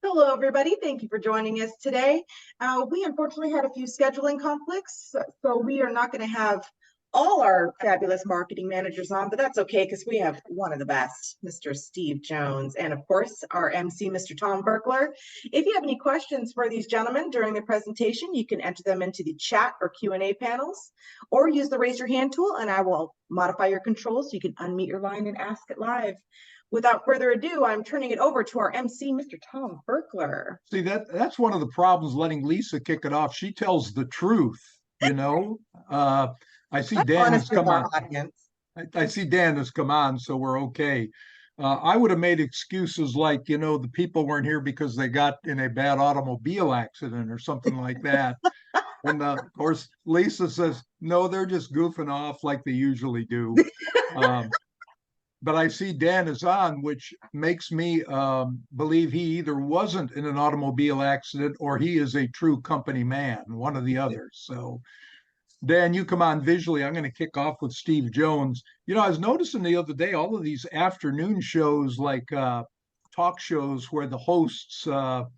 Hello, everybody. Thank you for joining us today. We unfortunately had a few scheduling conflicts, so we are not going to have all our fabulous marketing managers on, but that's okay because we have one of the best, Mr. Steve Jones, and of course, our MC, Mr. Tom Berkler. If you have any questions for these gentlemen during the presentation, you can enter them into the chat or Q&A panels, or use the raise your hand tool, and I will modify your controls so you can unmute your line and ask it live. Without further ado, I'm turning it over to our MC, Mr. Tom Berkler. See, that's one of the problems letting Lisa kick it off. She tells the truth, you know. I see Dan has come on. I see Dan has come on, so we're okay. I would have made excuses like, the people weren't here because they got in a bad automobile accident or something like that. And of course, Lisa says, no, they're just goofing off like they usually do. But I see Dan is on, which makes me believe he either wasn't in an automobile accident or he is a true company man, one or the other. So, Dan, you come on visually. I'm going to kick off with Steve Jones. I was noticing the other day all of these afternoon shows, like talk shows, where the hosts, what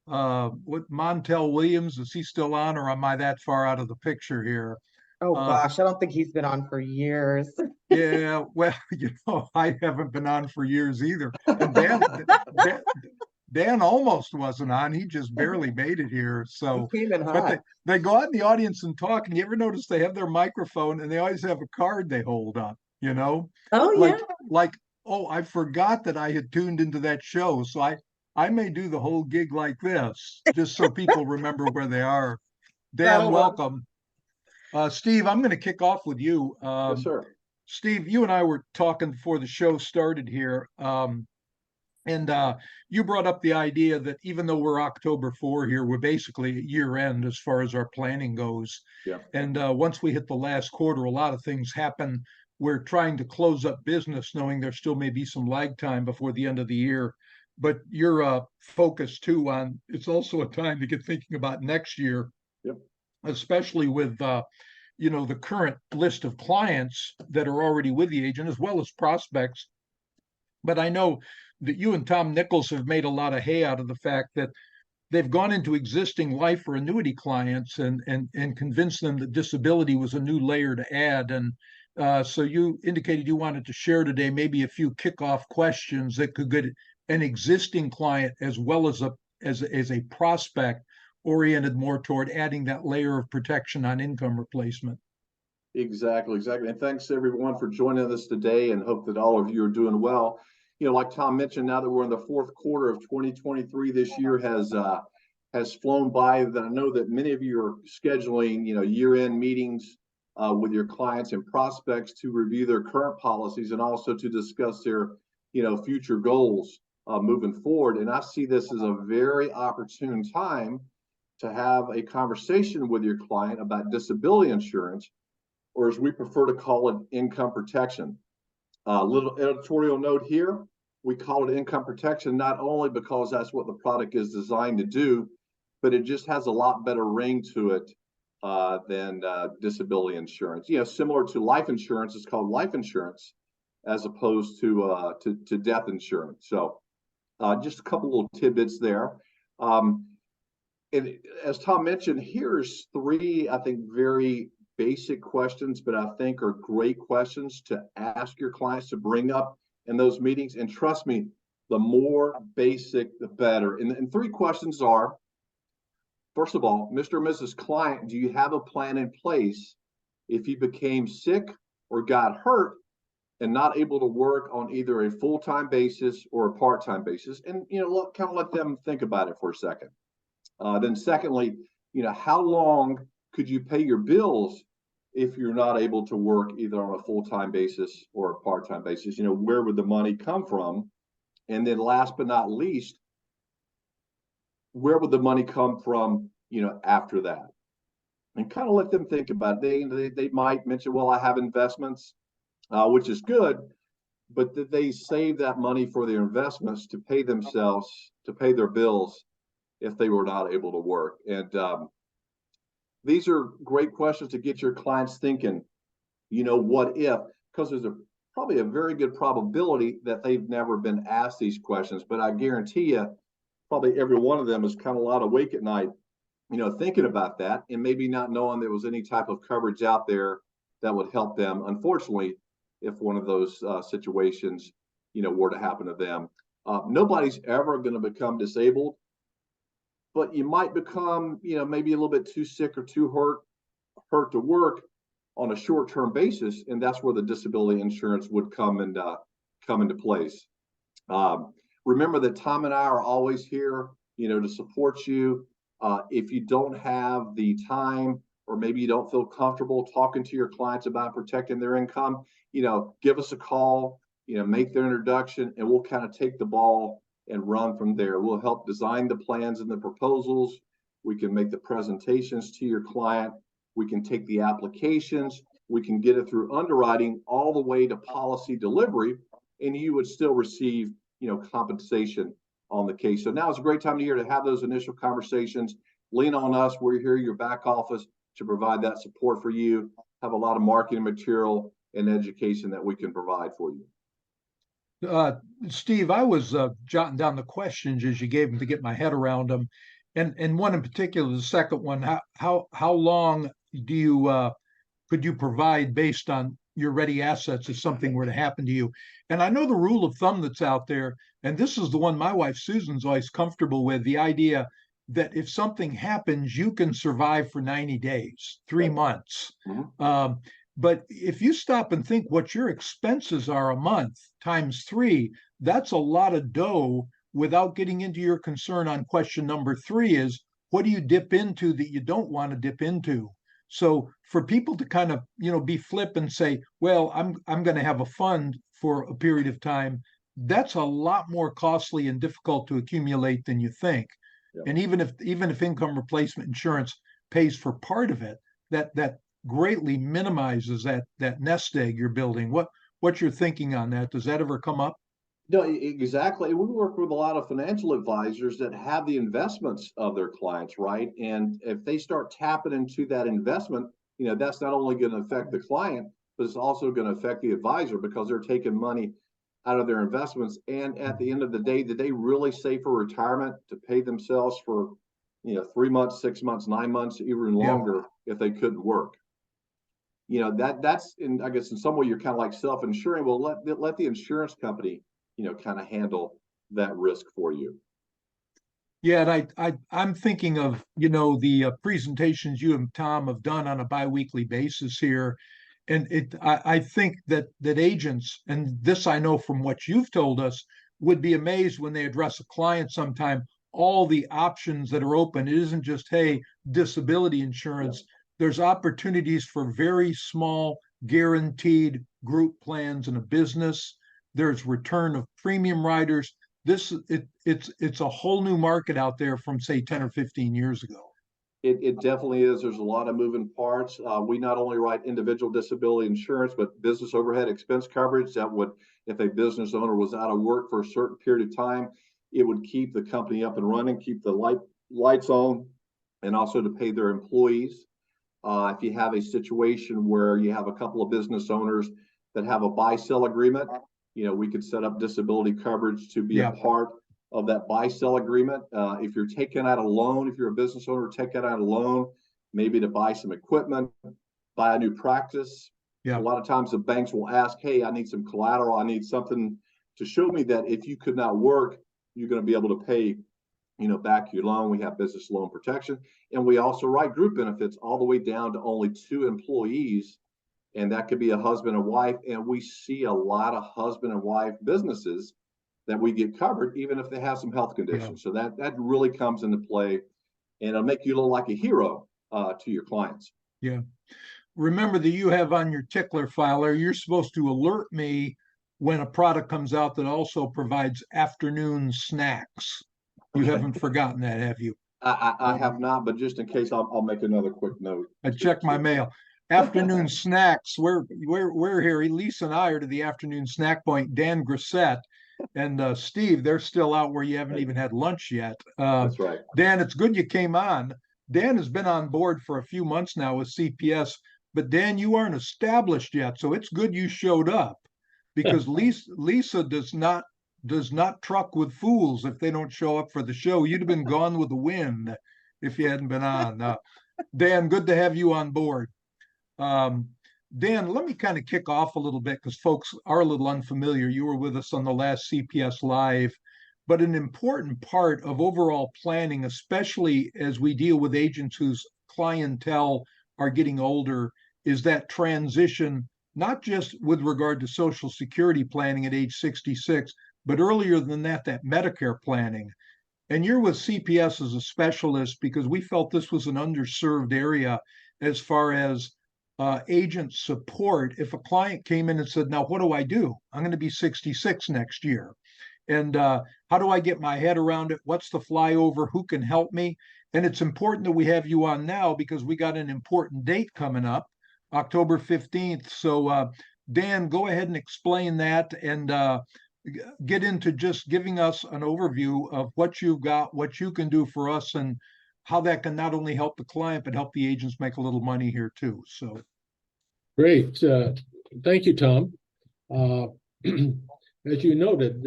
Montel Williams, is he still on, or am I that far out of the picture here? Oh gosh, I don't think he's been on for years. Yeah, well, I haven't been on for years either. And Dan almost wasn't on. He just barely made it here. So, He came in but hot. they go out in the audience and talk. And you ever notice they have their microphone and they always have a card they hold up, Oh yeah. Like, oh, I forgot that I had tuned into that show. So I may do the whole gig like this, just so people remember where they are. Dan, welcome. Steve, I'm going to kick off with you. Yes, sir. Steve, you and I were talking before the show started here, and you brought up the idea that even though we're October 4 here, we're basically at year end as far as our planning goes. Yeah. And once we hit the last quarter, a lot of things happen. We're trying to close up business, knowing there still may be some lag time before the end of the year. But you're focused too on it's also a time to get thinking about next year. Yep. Especially with the current list of clients that are already with the agent, as well as prospects. But I know that you and Tom Nichols have made a lot of hay out of the fact that they've gone into existing life or annuity clients and convinced them that disability was a new layer to add. And so you indicated you wanted to share today maybe a few kickoff questions that could get an existing client as well as a prospect oriented more toward adding that layer of protection on income replacement. Exactly. And thanks everyone for joining us today, and hope that all of you are doing well. Like Tom mentioned, now that we're in the fourth quarter of 2023, this year has flown by. That I know that many of you are scheduling, year-end meetings with your clients and prospects to review their current policies and also to discuss their, future goals moving forward. And I see this as a very opportune time to have a conversation with your client about disability insurance, or as we prefer to call it, income protection. Little editorial note here, we call it income protection not only because that's what the product is designed to do, but it just has a lot better ring to it than disability insurance. Similar to life insurance, it's called life insurance as opposed to death insurance. So just a couple little tidbits there. And as Tom mentioned, here's three, I think, very basic questions, but I think are great questions to ask your clients to bring up in those meetings. And trust me, the more basic, the better. And three questions are, first of all, Mr. and Mrs. Client, do you have a plan in place if you became sick or got hurt and not able to work on either a full-time basis or a part-time basis? And, kind of let them think about it for a second. Then secondly, how long could you pay your bills if you're not able to work either on a full-time basis or a part-time basis? Where would the money come from? And then last but not least, where would the money come from, after that? And kind of let them think about it. They might mention, well, I have investments, which is good, but that they save that money for their investments to pay themselves, to pay their bills if they were not able to work. And these are great questions to get your clients thinking, what if? Because there's probably a very good probability that they've never been asked these questions. But I guarantee you, probably every one of them is kind of a lot awake at night, thinking about that and maybe not knowing there was any type of coverage out there that would help them. Unfortunately, if one of those situations, were to happen to them, nobody's ever going to become disabled, but you might become, maybe a little bit too sick or too hurt to work on a short-term basis, and that's where the disability insurance would come into place. Remember that Tom and I are always here, to support you. If you don't have the time, or maybe you don't feel comfortable talking to your clients about protecting their income, give us a call, make their introduction, and we'll kind of take the ball and run from there. We'll help design the plans and the proposals. We can make the presentations to your client. We can take the applications. We can get it through underwriting all the way to policy delivery, and you would still receive, compensation on the case. So now is a great time of year to have those initial conversations. Lean on us. We're here, your back office, to provide that support for you. Have a lot of marketing material and education that we can provide for you. Steve, I was jotting down the questions as you gave them to get my head around them, and one in particular, the second one. How long do you could you provide based on your ready assets if something were to happen to you? And I know the rule of thumb that's out there, and this is the one my wife Susan's always comfortable with, the idea that if something happens, you can survive for 90 days, 3 months. Mm-hmm. But if you stop and think what your expenses are a month times 3, that's a lot of dough without getting into your concern on question number 3 is, what do you dip into that you don't want to dip into? So for people to kind of, be flip and say, well, I'm going to have a fund for a period of time, that's a lot more costly and difficult to accumulate than you think. Yeah. And even if income replacement insurance pays for part of it, that greatly minimizes that nest egg you're building. What's your thinking on that? Does that ever come up? No, exactly. We work with a lot of financial advisors that have the investments of their clients, right? And if they start tapping into that investment, that's not only going to affect the client, but it's also going to affect the advisor because they're taking money out of their investments. And at the end of the day, did they really save for retirement to pay themselves for, 3 months, 6 months, 9 months, even longer if they couldn't work? That's in, I guess in some way you're kind of like self-insuring. Well, let the insurance company, kind of handle that risk for you. Yeah, and I'm thinking of, the presentations you and Tom have done on a biweekly basis here. And I think that agents, and this I know from what you've told us, would be amazed when they address a client sometime, all the options that are open. It isn't just, hey, disability insurance. There's opportunities for very small guaranteed group plans in a business. There's return of premium riders. It's a whole new market out there from, say, 10 or 15 years ago. It definitely is. There's a lot of moving parts. We not only write individual disability insurance, but business overhead expense coverage that would, if a business owner was out of work for a certain period of time, it would keep the company up and running, keep the lights on, and also to pay their employees. If you have a situation where you have a couple of business owners that have a buy-sell agreement, we could set up disability coverage to be a part of that buy-sell agreement. If you're taking out a loan, if you're a business owner, taking out a loan, maybe to buy some equipment, buy a new practice. A lot of times the banks will ask, hey, I need some collateral. I need something to show me that if you could not work, you're going to be able to pay, back your loan. We have business loan protection. And we also write group benefits all the way down to only 2 employees. And that could be a husband and wife. And we see a lot of husband and wife businesses that we get covered, even if they have some health conditions. So that really comes into play, and it'll make you look like a hero to your clients. Yeah. Remember that you have on your tickler filer, you're supposed to alert me when a product comes out that also provides afternoon snacks. You haven't forgotten that, have you? I have not, but just in case, I'll make another quick note. I checked my mail. Afternoon snacks. We're here. Elise and I are to the afternoon snack point. Dan Grissett and Steve, they're still out where you haven't even had lunch yet. That's right. Dan, it's good you came on. Dan has been on board for a few months now with CPS, but Dan, you aren't established yet, so it's good you showed up because Lisa does not does not truck with fools if they don't show up for the show. You'd have been gone with the wind if you hadn't been on. Dan, good to have you on board. Dan, let me kind of kick off a little bit because folks are a little unfamiliar. You were with us on the last CPS Live, but an important part of overall planning, especially as we deal with agents whose clientele are getting older, is that transition, not just with regard to Social Security planning at age 66, but earlier than that, that Medicare planning. And you're with CPS as a specialist because we felt this was an underserved area as far as agent support. If a client came in and said, now, what do I do? I'm going to be 66 next year. And how do I get my head around it? What's the flyover? Who can help me? And it's important that we have you on now because we got an important date coming up, October 15th. So Dan, go ahead and explain that and get into just giving us an overview of what you've got, what you can do for us, and how that can not only help the client, but help the agents make a little money here too. So. Great. Thank you, Tom. As you noted,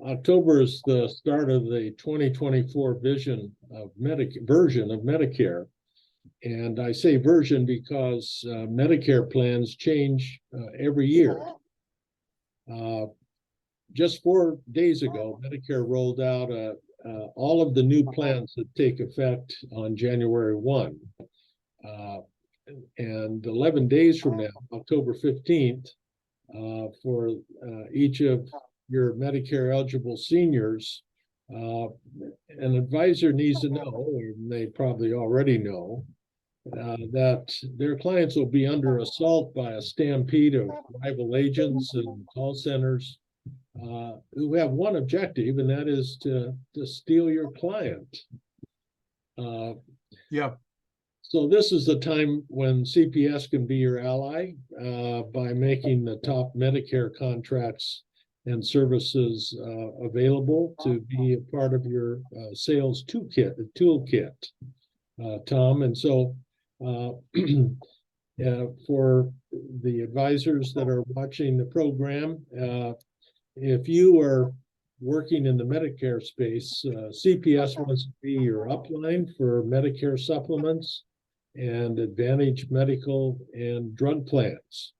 October is the start of the 2024 version of Medicare. And I say version because Medicare plans change every year. Just 4 days ago, Medicare rolled out all of the new plans that take effect on January 1. And 11 days from now, October 15th, for each of your Medicare eligible seniors, an advisor needs to know, and they probably already know, that their clients will be under assault by a stampede of rival agents and call centers who have one objective, and that is to steal your client. Yeah. So this is the time when CPS can be your ally by making the top Medicare contracts and services available to be a part of your sales toolkit, Tom. And so for the advisors that are watching the program, if you are working in the Medicare space, CPS wants to be your upline for Medicare supplements and Advantage medical and drug plans.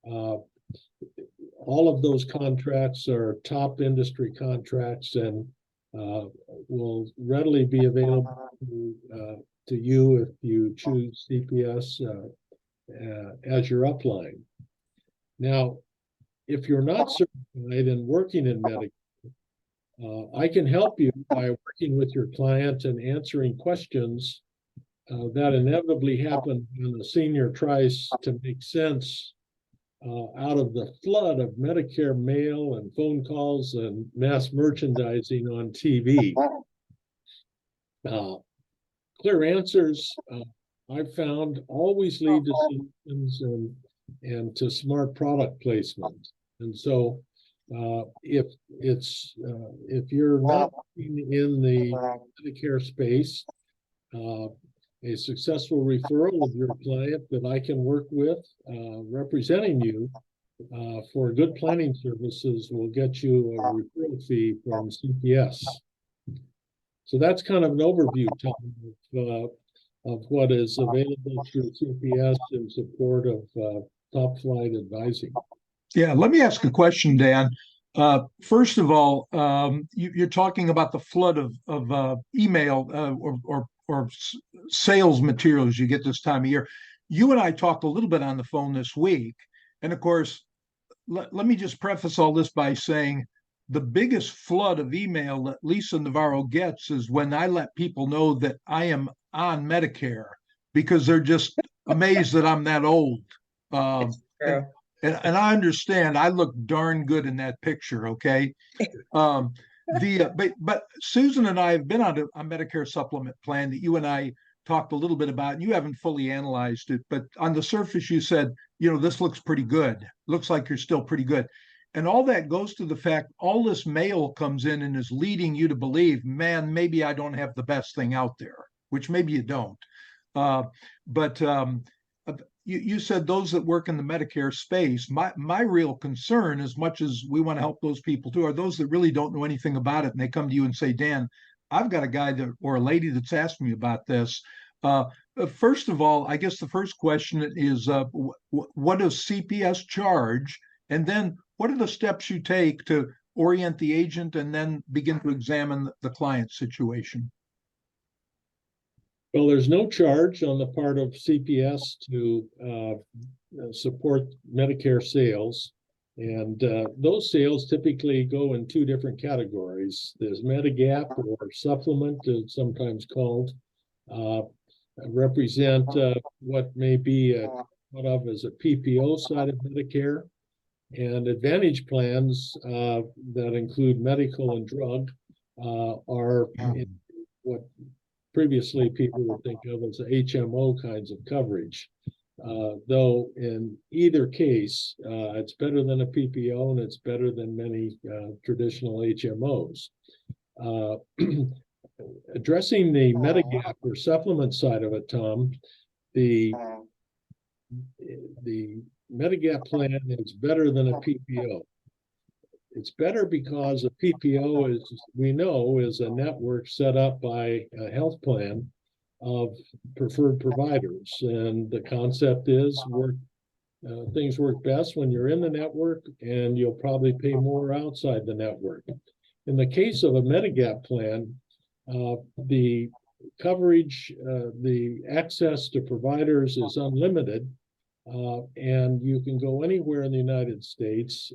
All of those contracts are top industry contracts and will readily be available to you if you choose CPS as your upline. Now, if you're not certified and working in Medicare, I can help you by working with your client and answering questions that inevitably happen when the senior tries to make sense out of the flood of Medicare mail and phone calls and mass merchandising on TV. Clear answers, I've found, always lead to solutions and to smart product placement. And so if you're not in the Medicare space, a successful referral of your client that I can work with representing you for good planning services will get you a referral fee from CPS. So that's kind of an overview, Tom, of what is available through CPS in support of top flight advising. Yeah, let me ask a question, Dan. First of all, you're talking about the flood of email or sales materials you get this time of year. You and I talked a little bit on the phone this week. And of course, let me just preface all this by saying the biggest flood of email that Lisa Navarro gets is when I let people know that I am on Medicare because they're just amazed that I'm that old. And I understand I look darn good in that picture, okay? But Susan and I have been on a Medicare supplement plan that you and I talked a little bit about, and you haven't fully analyzed it, but on the surface you said, this looks pretty good. Looks like you're still pretty good. And all that goes to the fact all this mail comes in and is leading you to believe, man, maybe I don't have the best thing out there, which maybe you don't. But you said those that work in the Medicare space. My real concern, as much as we want to help those people too, are those that really don't know anything about it, and they come to you and say, Dan, I've got a guy that or a lady that's asked me about this. First of all, I guess the first question is, what does CPS charge? And then what are the steps you take to orient the agent and then begin to examine the client situation? Well, there's no charge on the part of CPS to support Medicare sales. And those sales typically go in two different categories. There's Medigap or supplement, it's sometimes called, represent what may be thought of as a PPO side of Medicare. And Advantage plans that include medical and drug are what previously people would think of as HMO kinds of coverage. Though in either case, it's better than a PPO and it's better than many traditional HMOs. Addressing the Medigap or supplement side of it, Tom, the Medigap plan is better than a PPO. It's better because a PPO, is, we know, is a network set up by a health plan of preferred providers. And the concept is things work best when you're in the network, and you'll probably pay more outside the network. In the case of a Medigap plan, the coverage, the access to providers is unlimited, and you can go anywhere in the United States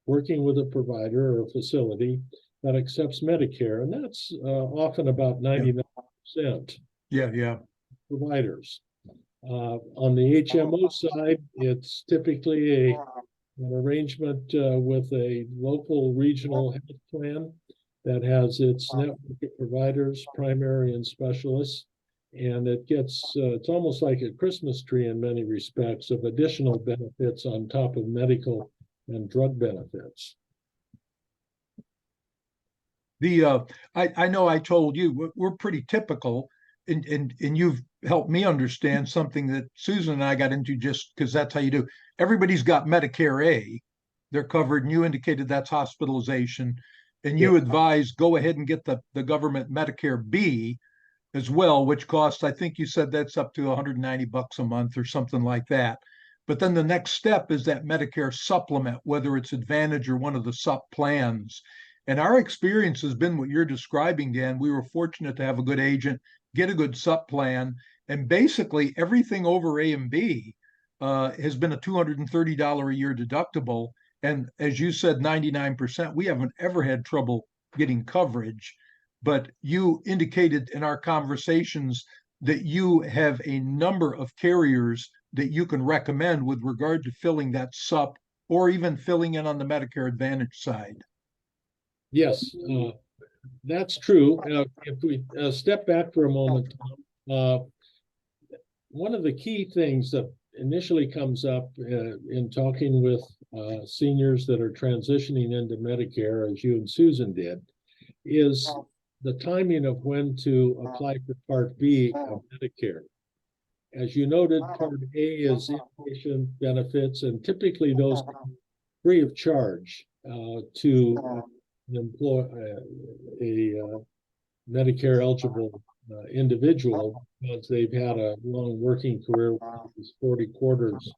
working with a provider or a facility that accepts Medicare, and that's often about 99%. Yeah. Providers. On the HMO side, it's typically an arrangement with a local regional health plan that has its network of providers, primary and specialists, and it gets, it's almost like a Christmas tree in many respects of additional benefits on top of medical and drug benefits. I know I told you we're pretty typical, and you've helped me understand something that Susan and I got into, just because that's how you do. Everybody's got Medicare A, they're covered, and you indicated that's hospitalization, and you advise go ahead and get the government Medicare B as well, which costs, I think you said that's up to $190 a month or something like that. But then the next step is that Medicare supplement, whether it's Advantage or one of the sup plans. And our experience has been what you're describing, Dan. We were fortunate to have a good agent, get a good sup plan, and basically everything over A and B has been a $230 a year deductible. And as you said, 99%, we haven't ever had trouble getting coverage. But you indicated in our conversations that you have a number of carriers that you can recommend with regard to filling that sup or even filling in on the Medicare Advantage side. Yes, that's true. If we step back for a moment, one of the key things that initially comes up in talking with seniors that are transitioning into Medicare, as you and Susan did, is the timing of when to apply for Part B of Medicare. As you noted, Part A is inpatient benefits, and typically those are free of charge to employ a Medicare eligible individual, because they've had a long working career with 40 quarters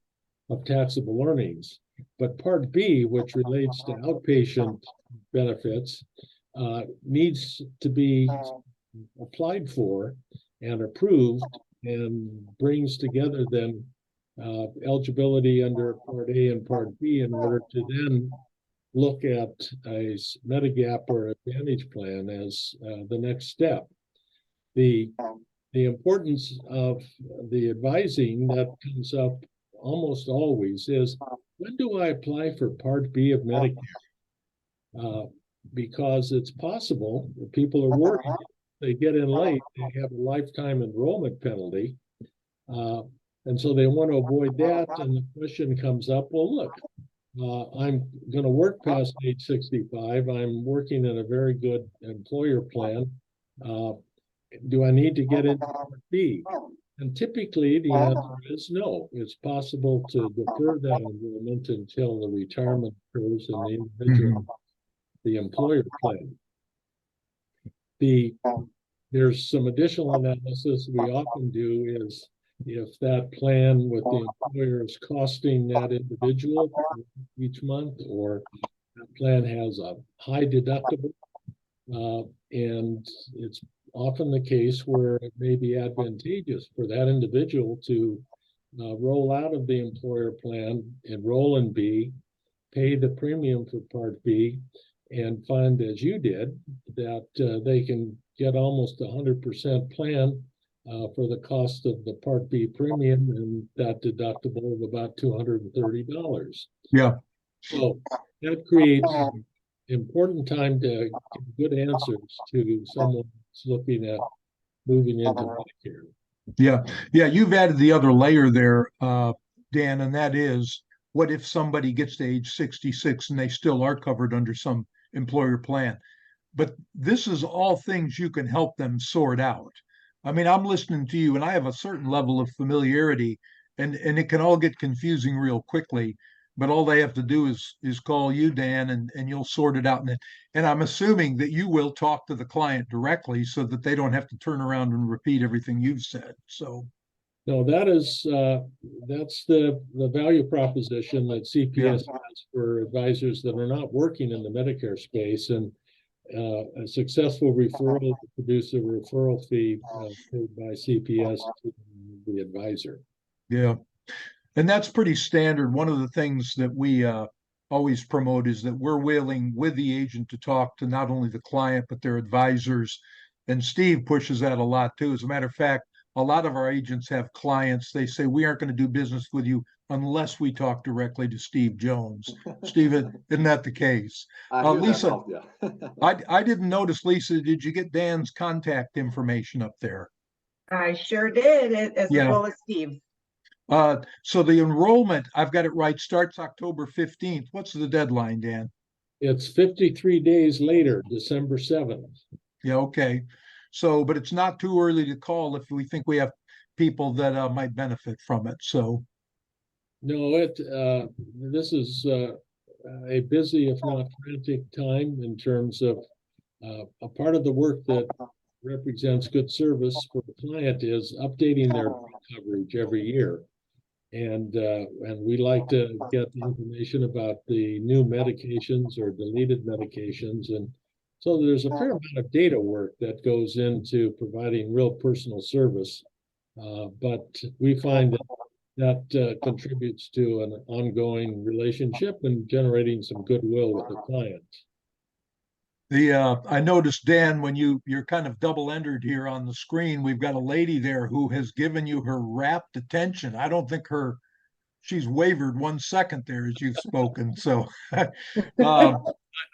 of taxable earnings. But Part B, which relates to outpatient benefits, needs to be applied for and approved, and brings together then eligibility under Part A and Part B in order to then look at a Medigap or Advantage plan as the next step. The importance of the advising that comes up almost always is, when do I apply for Part B of Medicare? Because it's possible that people are worried, they get in late, they have a lifetime enrollment penalty. And so they want to avoid that. And the question comes up, well, look, I'm going to work past age 65. I'm working in a very good employer plan. Do I need to get into Part B? And typically the answer is no. It's possible to defer that enrollment until the retirement occurs in the individual, the employer plan. There's some additional analysis we often do is if that plan with the employer is costing that individual each month, or that plan has a high deductible, and it's often the case where it may be advantageous for that individual to roll out of the employer plan, enroll in B, pay the premium for Part B, and find, as you did, that they can get almost 100% plan for the cost of the Part B premium and that deductible of about $230. Yeah. So that creates important time to get good answers to someone who's looking at moving into Medicare. Yeah. Yeah. You've added the other layer there, Dan, and that is, what if somebody gets to age 66 and they still are covered under some employer plan? But this is all things you can help them sort out. I mean, I'm listening to you and I have a certain level of familiarity, and it can all get confusing real quickly. But all they have to do is call you, Dan, and you'll sort it out. And I'm assuming that you will talk to the client directly so that they don't have to turn around and repeat everything you've said. So no, that's the value proposition that CPS has for advisors that are not working in the Medicare space, and a successful referral will produce a referral fee paid by CPS to the advisor. yeah. And that's pretty standard. One of the things that we always promote is that we're willing with the agent to talk to not only the client, but their advisors. And Steve pushes that a lot too. As a matter of fact, a lot of our agents have clients. They say, we aren't going to do business with you unless we talk directly to Steve Jones. Steve, isn't that the case? Lisa, I didn't notice, Lisa, did you get Dan's contact information up there? I sure did, as well as Steve. So the enrollment, I've got it right, starts October 15th. What's the deadline, Dan? It's 53 days later, December 7th. Yeah, okay. So, but it's not too early to call if we think we have people that might benefit from it. So, no, this is a busy, if not frantic, time in terms of a part of the work that represents good service for the client is updating their coverage every year. And we like to get the information about the new medications or deleted medications. And so there's a fair amount of data work that goes into providing real personal service. But we find that contributes to an ongoing relationship and generating some goodwill with the client. I noticed, Dan, when you're kind of double-entered here on the screen, we've got a lady there who has given you her rapt attention. I don't think she's wavered 1 second there as you've spoken. So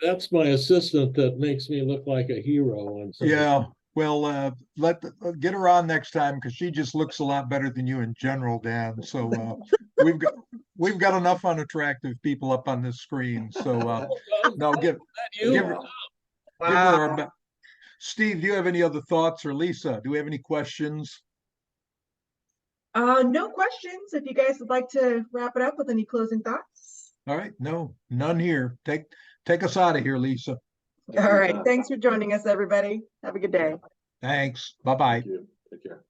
that's my assistant that makes me look like a hero. Yeah, well, get her on next time, because she just looks a lot better than you in general, Dan. So we've got enough unattractive people up on this screen. So no, give her. Wow. Steve, do you have any other thoughts, or Lisa, do we have any questions? No questions. If you guys would like to wrap it up with any closing thoughts. All right, no, none here. Take us out of here, Lisa. All right. Thanks for joining us, everybody. Have a good day. Thanks. Bye-bye. Thank you. Take care.